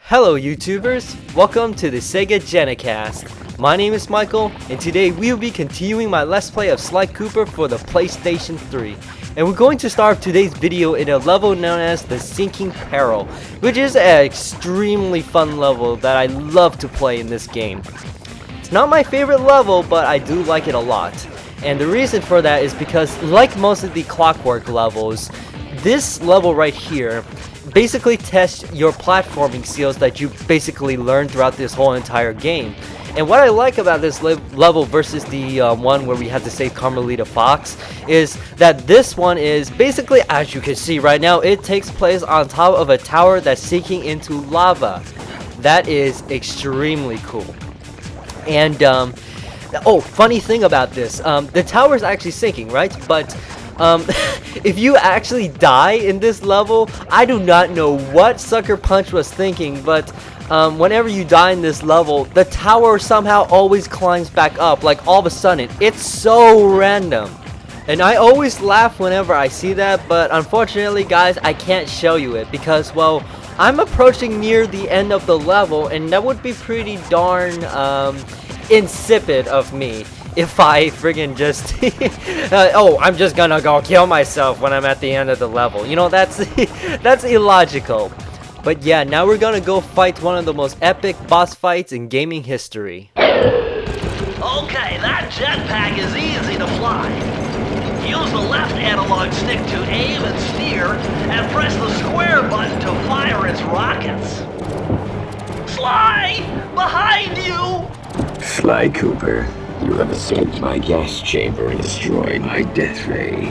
Hello YouTubers, welcome to the Sega Genicast. My name is Michael, and today we will be continuing my Let's Play of Sly Cooper for the PlayStation 3. And we're going to start today's video in a level known as the Sinking Peril, which is an extremely fun level that I love to play in this game. It's not my favorite level, but I do like it a lot. And the reason for that is because, like most of the Clockwork levels, this level right here basically tests your platforming skills that you basically learned throughout this whole entire game. And what I like about this level versus the one where we had to save Carmelita Fox is that this one is basically, as you can see right now, it takes place on top of a tower that's sinking into lava. That is extremely cool. And oh, funny thing about this, the tower is actually sinking, right? But if you actually die in this level, I do not know what Sucker Punch was thinking, but whenever you die in this level, the tower somehow always climbs back up, like all of a sudden. It's so random. And I always laugh whenever I see that, but unfortunately guys, I can't show you it because, well, I'm approaching near the end of the level, and that would be pretty darn insipid of me if I friggin' just oh, I'm just gonna go kill myself when I'm at the end of the level. You know, that's that's illogical. But yeah, now we're gonna go fight one of the most epic boss fights in gaming history. Okay, that jetpack is easy to fly. Use the left analog stick to aim and steer, and press the square button to fire its rockets. Sly! Behind you! Sly Cooper, you have escaped my gas chamber and destroyed my death ray.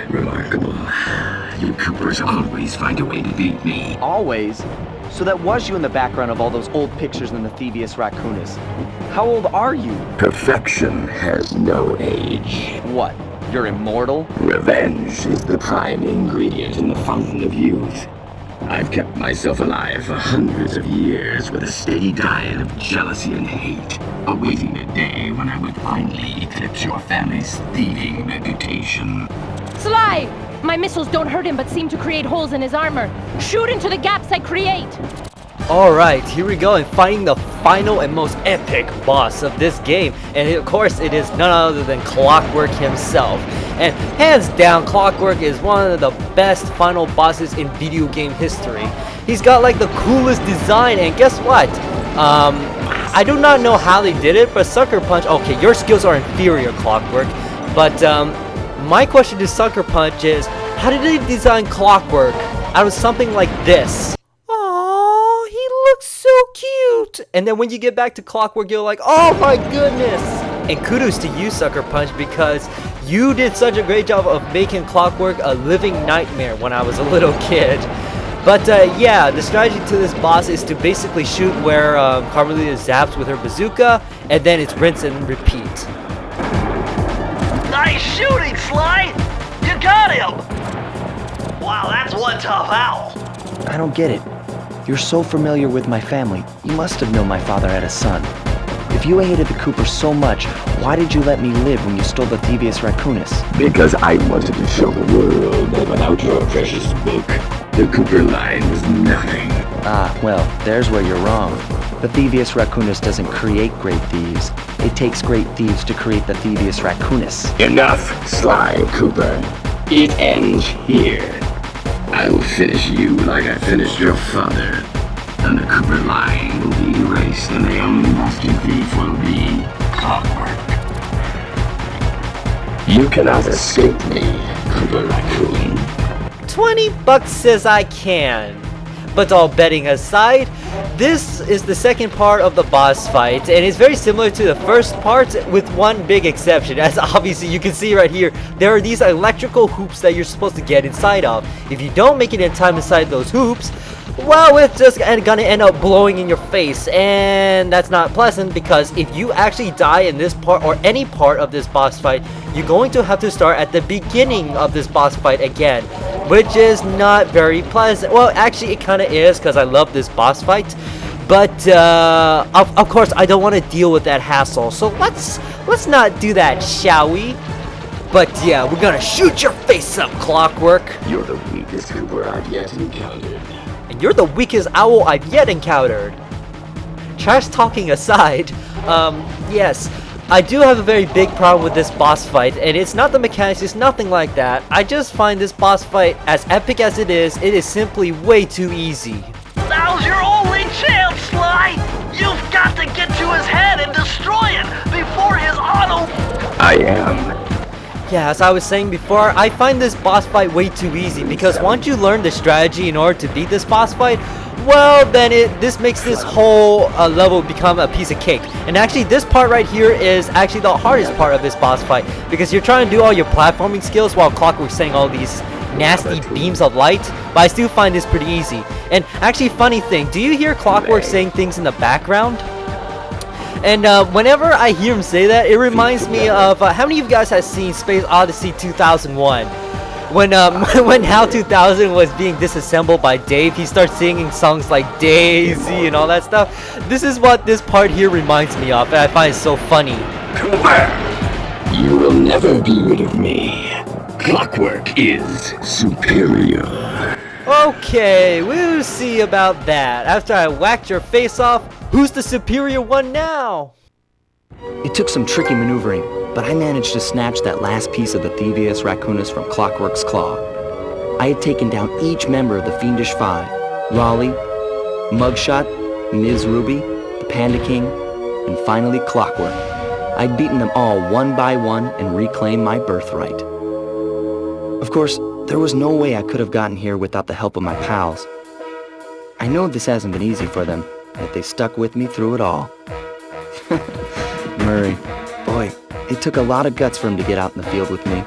Remarkable. You Coopers always find a way to beat me. Always? So that was you in the background of all those old pictures in the Thievius Raccoonus. How old are you? Perfection has no age. What? You're immortal? Revenge is the prime ingredient in the fountain of youth. I've kept myself alive for hundreds of years with a steady diet of jealousy and hate, awaiting the day when I would finally eclipse your family's thieving reputation. Sly! My missiles don't hurt him but seem to create holes in his armor. Shoot into the gaps I create! Alright, here we go and fighting the final and most epic boss of this game. And of course it is none other than Clockwork himself. And hands down, Clockwork is one of the best final bosses in video game history. He's got like the coolest design, and guess what? I do not know how they did it, but Sucker Punch, okay, your skills are inferior, Clockwork. But my question to Sucker Punch is, how did they design Clockwork out of something like this? So cute! And then when you get back to Clockwork, you're like, oh my goodness! And kudos to you, Sucker Punch, because you did such a great job of making Clockwork a living nightmare when I was a little kid. But yeah, the strategy to this boss is to basically shoot where Carmelita zaps with her bazooka, and then it's rinse and repeat. Nice shooting, Sly! You got him! Wow, that's one tough owl. I don't get it. You're so familiar with my family. You must have known my father had a son. If you hated the Coopers so much, why did you let me live when you stole the Thievius Raccoonus? Because I wanted to show the world that without your precious book, the Cooper line was nothing. Ah, well, there's where you're wrong. The Thievius Raccoonus doesn't create great thieves. It takes great thieves to create the Thievius Raccoonus. Enough, Sly Cooper. It ends here. I will finish you like I finished your father, and the Cooper line will be erased, and the only master thief will be Clockwork. You cannot escape me, Cooper Raccoon. $20 says I can. But all betting aside, this is the second part of the boss fight, and it's very similar to the first part with one big exception. As obviously you can see right here, there are these electrical hoops that you're supposed to get inside of. If you don't make it in time inside those hoops, well, it's just gonna end up blowing in your face, and that's not pleasant, because if you actually die in this part or any part of this boss fight, you're going to have to start at the beginning of this boss fight again, which is not very pleasant. Well, actually it kind of is, because I love this boss fight, but of course I don't want to deal with that hassle, so let's not do that, shall we? But yeah, we're gonna shoot your face up, Clockwork. You're the weakest Cooper I've yet encountered. You're the weakest owl I've yet encountered. Trash talking aside, yes, I do have a very big problem with this boss fight, and it's not the mechanics, it's nothing like that. I just find this boss fight, as epic as it is simply way too easy. Now's your only chance, Sly! You've got to get to his head and destroy it before his auto... I am. Yeah, as I was saying before, I find this boss fight way too easy, because once you learn the strategy in order to beat this boss fight, well, then this makes this whole level become a piece of cake. And actually, this part right here is actually the hardest part of this boss fight, because you're trying to do all your platforming skills while Clockwork's saying all these nasty beams of light, but I still find this pretty easy. And actually, funny thing, do you hear Clockwork saying things in the background? And whenever I hear him say that, it reminds me of how many of you guys have seen Space Odyssey 2001? When when HAL 2000 was being disassembled by Dave, he starts singing songs like Daisy and all that stuff. This is what this part here reminds me of, and I find it so funny. Cooper! You will never be rid of me. Clockwork is superior. Okay, we'll see about that. After I whacked your face off, who's the superior one now? It took some tricky maneuvering, but I managed to snatch that last piece of the Thievius Raccoonus from Clockwork's claw. I had taken down each member of the Fiendish Five: Raleigh, Mugshot, Ms. Ruby, the Panda King, and finally Clockwork. I'd beaten them all one by one and reclaimed my birthright. Of course, there was no way I could have gotten here without the help of my pals. I know this hasn't been easy for them, yet they stuck with me through it all. Murray, boy, it took a lot of guts for him to get out in the field with me.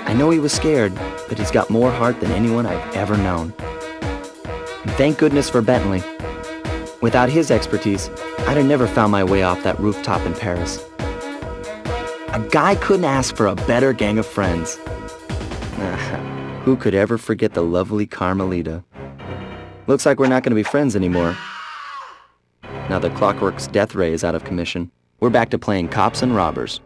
I know he was scared, but he's got more heart than anyone I've ever known. And thank goodness for Bentley. Without his expertise, I'd have never found my way off that rooftop in Paris. A guy couldn't ask for a better gang of friends. Who could ever forget the lovely Carmelita? Looks like we're not going to be friends anymore. Now that Clockwork's death ray is out of commission, we're back to playing cops and robbers.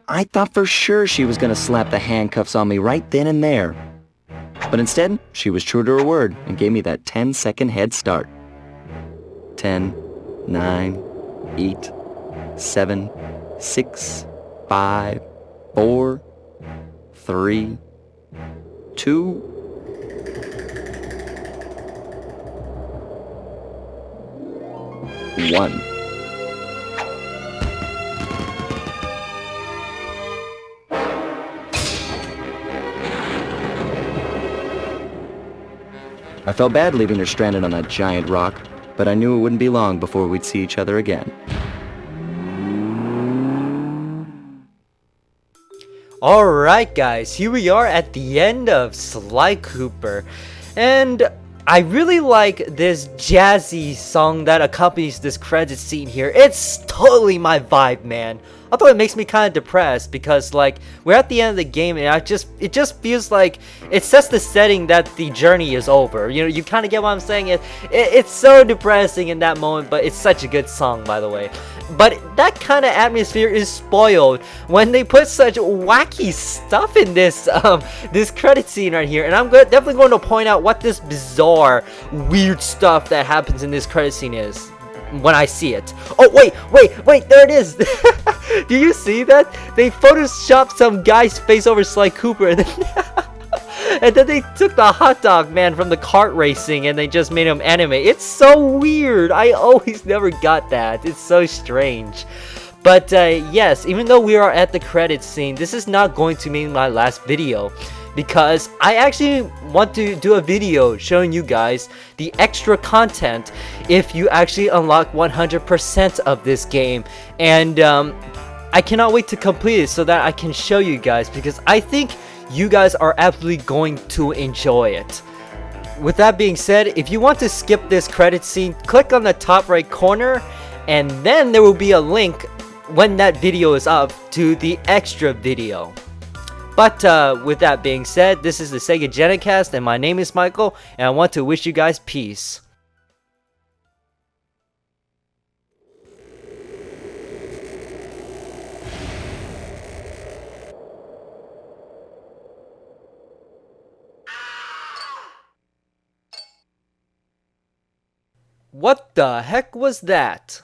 I thought for sure she was going to slap the handcuffs on me right then and there. But instead, she was true to her word and gave me that 10-second head start. 10, 9, 8, 7, 6, 5, 4, 3, 2, 1. I felt bad leaving her stranded on that giant rock, but I knew it wouldn't be long before we'd see each other again. Alright guys, here we are at the end of Sly Cooper, and I really like this jazzy song that accompanies this credit scene here. It's totally my vibe, man. Although it makes me kind of depressed because like we're at the end of the game and it just feels like it sets the setting that the journey is over. You know, you kind of get what I'm saying. It's so depressing in that moment, but it's such a good song, by the way. But that kind of atmosphere is spoiled when they put such wacky stuff in this this credit scene right here. And I'm definitely going to point out what this bizarre, weird stuff that happens in this credit scene is when I see it. Oh, wait, there it is. Do you see that? They photoshopped some guy's face over Sly Cooper and then they took the hot dog man from the kart racing and they just made him animate. It's so weird. I always never got that. It's so strange. But yes, even though we are at the credits scene, this is not going to be my last video, because I actually want to do a video showing you guys the extra content if you actually unlock 100% of this game. And I cannot wait to complete it so that I can show you guys, because I think you guys are absolutely going to enjoy it. With that being said, if you want to skip this credit scene, click on the top right corner and then there will be a link when that video is up to the extra video. But with that being said, this is the Sega Genicast and my name is Michael, and I want to wish you guys peace. What the heck was that?